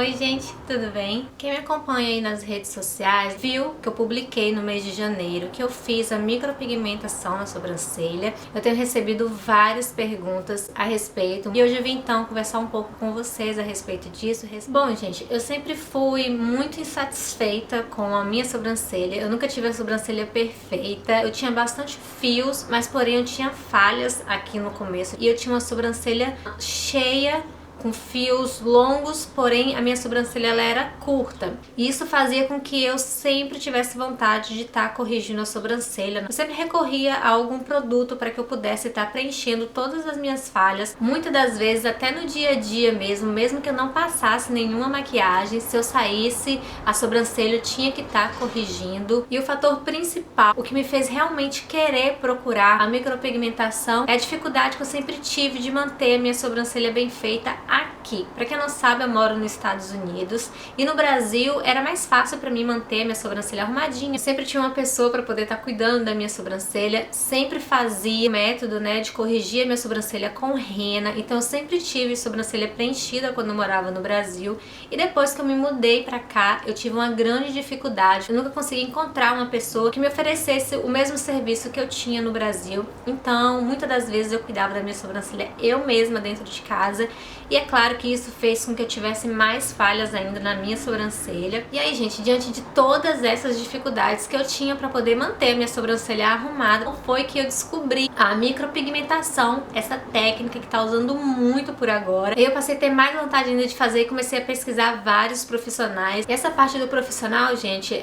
Oi gente, tudo bem? Quem me acompanha aí nas redes sociais viu que eu publiquei no mês de janeiro que eu fiz a micropigmentação na sobrancelha. Eu tenho recebido várias perguntas a respeito e hoje eu vim então conversar um pouco com vocês a respeito disso. Bom gente, eu sempre fui muito insatisfeita com a minha sobrancelha. Eu nunca tive a sobrancelha perfeita. Eu tinha bastante fios, mas porém eu tinha falhas aqui no começo e eu tinha uma sobrancelha cheia, com fios longos, porém a minha sobrancelha ela era curta. E isso fazia com que eu sempre tivesse vontade de estar corrigindo a sobrancelha. Eu sempre recorria a algum produto para que eu pudesse estar preenchendo todas as minhas falhas. Muitas das vezes, até no dia a dia mesmo que eu não passasse nenhuma maquiagem, se eu saísse, a sobrancelha eu tinha que estar corrigindo. E o fator principal, o que me fez realmente querer procurar a micropigmentação, é a dificuldade que eu sempre tive de manter a minha sobrancelha bem feita aqui. Pra quem não sabe, eu moro nos Estados Unidos e no Brasil era mais fácil pra mim manter minha sobrancelha arrumadinha. Eu sempre tinha uma pessoa pra poder estar cuidando da minha sobrancelha, sempre fazia o método, de corrigir a minha sobrancelha com rena. Então eu sempre tive sobrancelha preenchida quando eu morava no Brasil. E depois que eu me mudei pra cá, eu tive uma grande dificuldade. Eu nunca consegui encontrar uma pessoa que me oferecesse o mesmo serviço que eu tinha no Brasil. Então, muitas das vezes eu cuidava da minha sobrancelha eu mesma dentro de casa. E é claro que isso fez com que eu tivesse mais falhas ainda na minha sobrancelha. E aí, gente, diante de todas essas dificuldades que eu tinha para poder manter minha sobrancelha arrumada, foi que eu descobri a micropigmentação, essa técnica que tá usando muito por agora. E eu passei a ter mais vontade ainda de fazer e comecei a pesquisar vários profissionais. E essa parte do profissional, gente,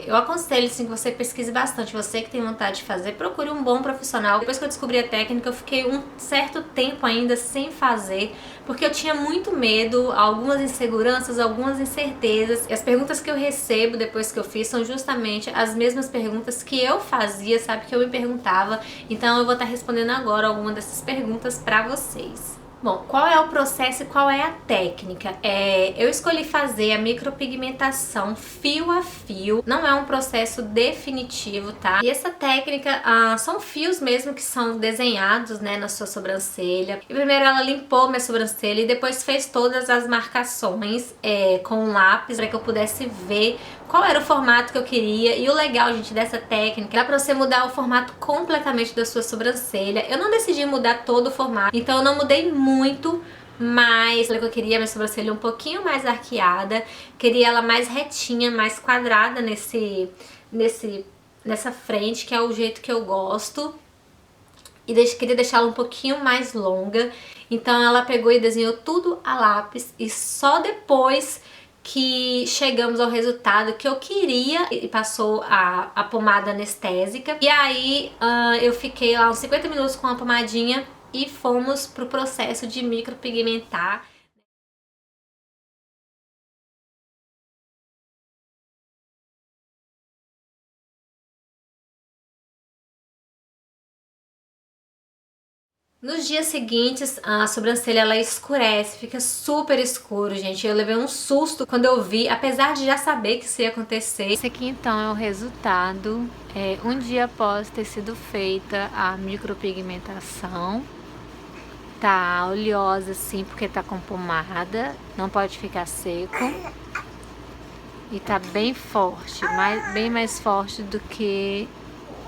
eu aconselho assim, que você pesquise bastante. Você que tem vontade de fazer, procure um bom profissional. Depois que eu descobri a técnica, eu fiquei um certo tempo ainda sem fazer, porque eu tinha muito medo, algumas inseguranças, algumas incertezas. E as perguntas que eu recebo depois que eu fiz são justamente as mesmas perguntas que eu fazia, sabe? Que eu me perguntava. Então eu vou estar respondendo agora alguma dessas perguntas pra vocês. Bom, qual é o processo e qual é a técnica? Eu escolhi fazer a micropigmentação fio a fio. Não é um processo definitivo, tá? E essa técnica são fios mesmo que são desenhados, na sua sobrancelha. E primeiro ela limpou minha sobrancelha e depois fez todas as marcações com um lápis para que eu pudesse ver qual era o formato que eu queria. E o legal, gente, dessa técnica dá pra você mudar o formato completamente da sua sobrancelha. Eu não decidi mudar todo o formato, então eu não mudei muito, mas eu queria minha sobrancelha um pouquinho mais arqueada, queria ela mais retinha, mais quadrada nessa frente, que é o jeito que eu gosto. E queria deixá-la um pouquinho mais longa. Então ela pegou e desenhou tudo a lápis e só depois que chegamos ao resultado que eu queria e passou a pomada anestésica. E aí eu fiquei lá uns 50 minutos com a pomadinha e fomos pro processo de micropigmentar. Nos dias seguintes, a sobrancelha ela escurece, fica super escuro, gente. Eu levei um susto quando eu vi, apesar de já saber que isso ia acontecer. Esse aqui então é o resultado, um dia após ter sido feita a micropigmentação. Tá oleosa assim, porque tá com pomada, não pode ficar seco. E tá bem forte, bem mais forte do que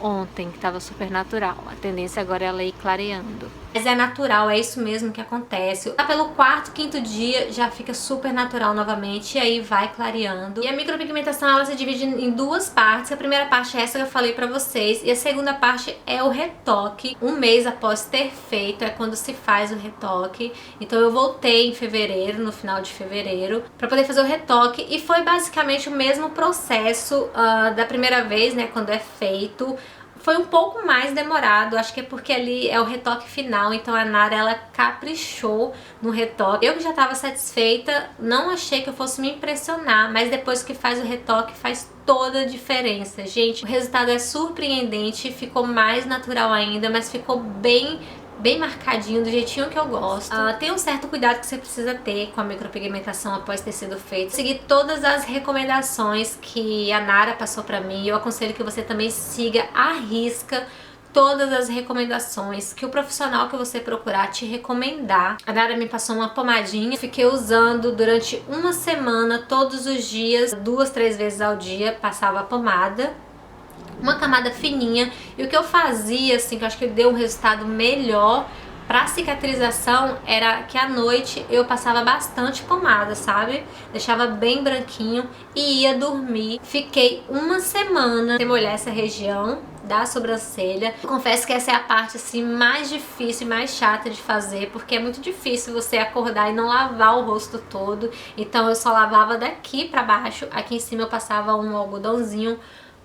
ontem, que tava super natural. A tendência agora é ela ir clareando. Mas é natural, é isso mesmo que acontece. Tá pelo quarto, quinto dia já fica super natural novamente e aí vai clareando. E a micropigmentação ela se divide em duas partes. A primeira parte é essa que eu falei pra vocês e a segunda parte é o retoque. Um mês após ter feito é quando se faz o retoque. Então eu voltei em fevereiro, no final de fevereiro, pra poder fazer o retoque e foi basicamente o mesmo processo da primeira vez, quando é feito. Foi um pouco mais demorado, acho que é porque ali é o retoque final, então a Nara ela caprichou no retoque. Eu que já estava satisfeita, não achei que eu fosse me impressionar, mas depois que faz o retoque faz toda a diferença. Gente, o resultado é surpreendente, ficou mais natural ainda, mas ficou bem marcadinho, do jeitinho que eu gosto. Tem um certo cuidado que você precisa ter com a micropigmentação após ter sido feito. Seguir todas as recomendações que a Nara passou pra mim. Eu aconselho que você também siga à risca todas as recomendações que o profissional que você procurar te recomendar. A Nara me passou uma pomadinha, fiquei usando durante uma semana, todos os dias, 2, 3 vezes ao dia, passava a pomada. Uma camada fininha, e o que eu fazia, assim, que eu acho que deu um resultado melhor pra cicatrização, era que à noite eu passava bastante pomada, sabe? Deixava bem branquinho e ia dormir. Fiquei uma semana sem molhar essa região da sobrancelha. Eu confesso que essa é a parte assim mais difícil e mais chata de fazer, porque é muito difícil você acordar e não lavar o rosto todo. Então eu só lavava daqui pra baixo, aqui em cima eu passava um algodãozinho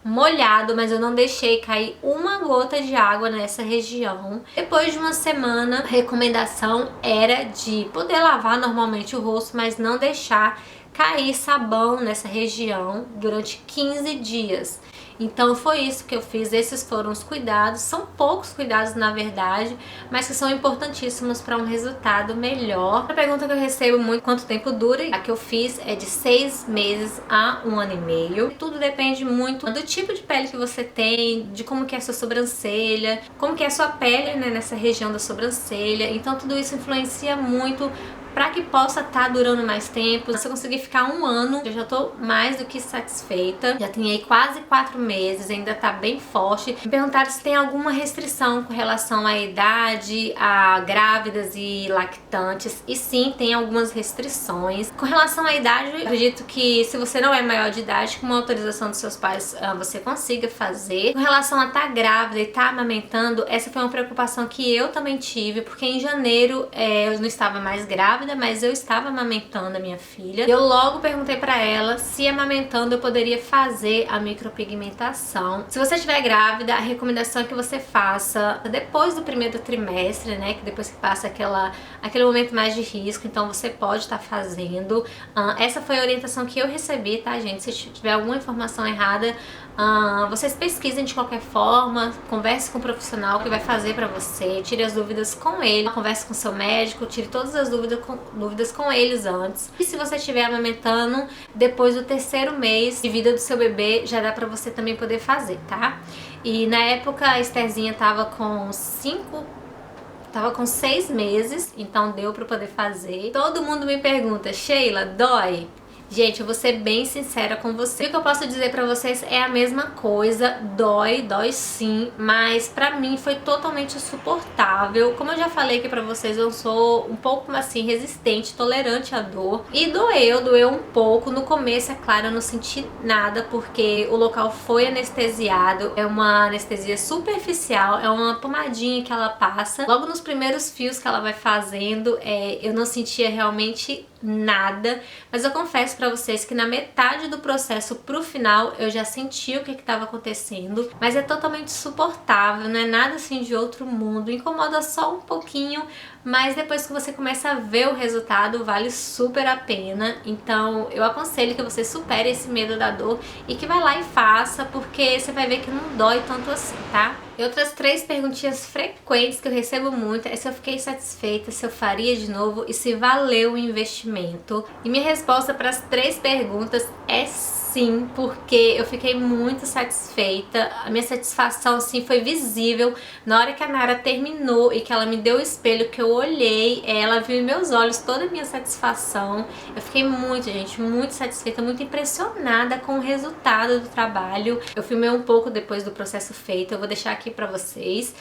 molhado, mas eu não deixei cair uma gota de água nessa região. Depois de uma semana, a recomendação era de poder lavar normalmente o rosto, mas não deixar cair sabão nessa região durante 15 dias. Então foi isso que eu fiz, esses foram os cuidados, são poucos cuidados na verdade, mas que são importantíssimos para um resultado melhor. A pergunta que eu recebo muito, quanto tempo dura? A que eu fiz é de 6 meses a 1 ano e meio. Tudo depende muito do tipo de pele que você tem, de como que é a sua sobrancelha, como que é a sua pele, né, nessa região da sobrancelha. Então tudo isso influencia muito para que possa estar durando mais tempo. Se eu conseguir ficar 1 ano, eu já tô mais do que satisfeita. Já tenho aí quase 4 meses, ainda tá bem forte. Me perguntaram se tem alguma restrição com relação à idade, a grávidas e lactantes. E sim, tem algumas restrições. Com relação à idade, eu acredito que se você não é maior de idade, com uma autorização dos seus pais, você consiga fazer. Com relação a estar grávida e estar amamentando, essa foi uma preocupação que eu também tive, porque em janeiro eu não estava mais grávida, mas eu estava amamentando a minha filha. Eu logo perguntei pra ela se amamentando eu poderia fazer a micropigmentação. Se você estiver grávida, a recomendação é que você faça depois do primeiro trimestre, né? Que depois que passa aquele momento mais de risco, então você pode estar fazendo. Essa foi a orientação que eu recebi, tá, gente? Se tiver alguma informação errada, vocês pesquisem de qualquer forma, converse com o profissional que vai fazer pra você, tire as dúvidas com ele, converse com seu médico, tire todas as dúvidas com eles antes. E se você estiver amamentando, depois do 3º mês de vida do seu bebê, já dá pra você também poder fazer, tá? E na época a Estherzinha tava com 6 meses, então deu pra poder fazer. Todo mundo me pergunta, Sheila, dói? Gente, eu vou ser bem sincera com você. O que eu posso dizer pra vocês é a mesma coisa. Dói sim, mas pra mim foi totalmente suportável. Como eu já falei aqui pra vocês, eu sou um pouco assim resistente, tolerante à dor. E doeu um pouco. No começo, é claro, eu não senti nada, porque o local foi anestesiado. É uma anestesia superficial, é uma pomadinha que ela passa. Logo nos primeiros fios que ela vai fazendo, eu não sentia realmente nada, mas eu confesso pra vocês que na metade do processo pro final eu já senti o que estava acontecendo, mas é totalmente suportável, não é nada assim de outro mundo, incomoda só um pouquinho, mas depois que você começa a ver o resultado vale super a pena. Então eu aconselho que você supere esse medo da dor e que vai lá e faça, porque você vai ver que não dói tanto assim, tá? E outras 3 perguntinhas frequentes que eu recebo muito é se eu fiquei satisfeita, se eu faria de novo e se valeu o investimento. E minha resposta para as 3 perguntas é sim, porque eu fiquei muito satisfeita. A minha satisfação assim foi visível na hora que a Nara terminou e que ela me deu o espelho, que eu olhei, ela viu em meus olhos toda a minha satisfação. Eu fiquei muito, gente, muito satisfeita, muito impressionada com o resultado do trabalho. Eu filmei um pouco depois do processo feito, eu vou deixar aqui pra vocês.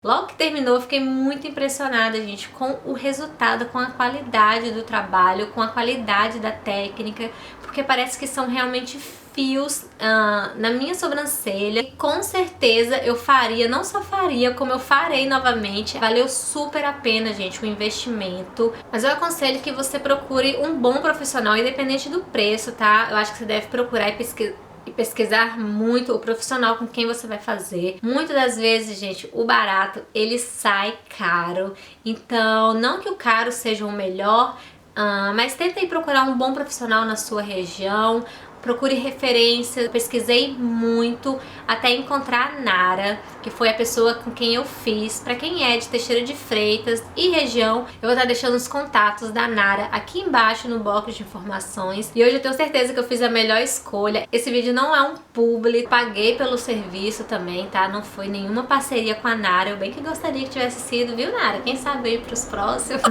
Logo que terminou, eu fiquei muito impressionada, gente, com o resultado, com a qualidade do trabalho, com a qualidade da técnica, porque parece que são realmente fios na minha sobrancelha. E com certeza eu faria, não só faria, como eu farei novamente. Valeu super a pena, gente, o investimento. Mas eu aconselho que você procure um bom profissional, independente do preço, tá? Eu acho que você deve procurar e pesquisar muito o profissional com quem você vai fazer. Muitas das vezes, gente, o barato, ele sai caro. Então, não que o caro seja o melhor, mas tenta aí procurar um bom profissional na sua região, procure referência. Eu pesquisei muito até encontrar a Nara, que foi a pessoa com quem eu fiz. Pra quem é de Teixeira de Freitas e região, eu vou estar deixando os contatos da Nara aqui embaixo no box de informações. E hoje eu tenho certeza que eu fiz a melhor escolha. Esse vídeo não é um publi, paguei pelo serviço também, tá? Não foi nenhuma parceria com a Nara. Eu bem que gostaria que tivesse sido, viu, Nara? Quem sabe aí pros próximos.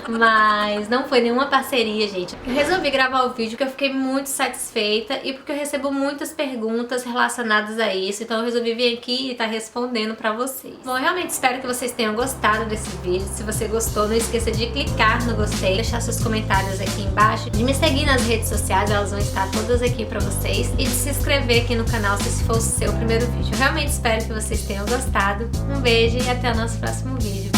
Mas não foi nenhuma parceria, gente. Eu resolvi gravar o vídeo porque eu fiquei muito satisfeita e porque eu recebo muitas perguntas relacionadas a isso. Então eu resolvi vir aqui e tá respondendo pra vocês. Bom, eu realmente espero que vocês tenham gostado desse vídeo. Se você gostou, não esqueça de clicar no gostei, deixar seus comentários aqui embaixo, de me seguir nas redes sociais, elas vão estar todas aqui pra vocês, e de se inscrever aqui no canal se esse for o seu primeiro vídeo. Eu realmente espero que vocês tenham gostado. Um beijo e até o nosso próximo vídeo.